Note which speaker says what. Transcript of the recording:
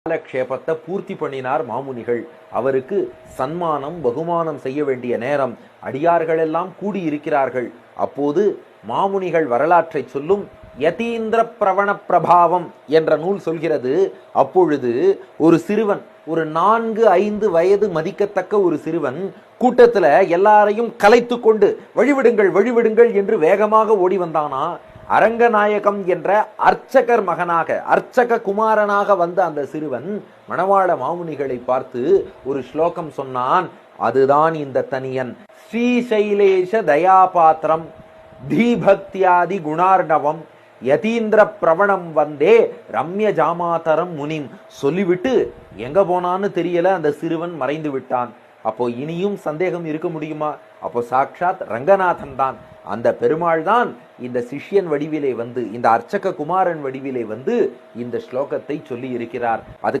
Speaker 1: காலக்ஷேபத்தை பூர்த்தி பண்ணினார் மாமுனிகள். அவருக்கு சன்மானம் பகுமானம் செய்ய வேண்டிய நேரம். அடியார்கள் எல்லாம் கூடியிருக்கிறார்கள். அப்போது மாமுனிகள் வரலாற்றை சொல்லும் யதீந்திர பிரவண பிரபாவம் என்ற நூல் சொல்கிறது. அப்பொழுது ஒரு சிறுவன், ஒரு 4-5 வயது மதிக்கத்தக்க ஒரு சிறுவன் கூட்டத்துல எல்லாரையும் கலைத்து கொண்டு வழிவிடுங்கள் வழிவிடுங்கள் என்று வேகமாக ஓடி வந்தானா. அரங்கநாயகம் என்ற அர்ச்சகர் மகனாக, அர்ச்சக குமாரனாக வந்த அந்த சிறுவன் மணவாள மாமுனிகளை பார்த்து ஒரு ஸ்லோகம் சொன்னான். அதுதான் இந்த தனியன். ஸ்ரீசைலேஷ தயாபாத்திரம் தீபக்தியாதி குணார்ணவம் யதீந்திர பிரவணம் வந்தே ரம்ய ஜாமாதரம் முனிம் சொல்லிவிட்டு எங்க போனான்னு தெரியல, அந்த சிறுவன் மறைந்து விட்டான். அப்போ இனியும் சந்தேகம் இருக்க முடியுமா? அப்போ சாட்சாத் ரங்கநாதன் தான், அந்த பெருமாள் தான் இந்த சிஷ்யன் வடிவிலே வந்து, இந்த அர்ச்சக குமாரன் வடிவிலே வந்து இந்த ஸ்லோகத்தை சொல்லி இருக்கிறார். அது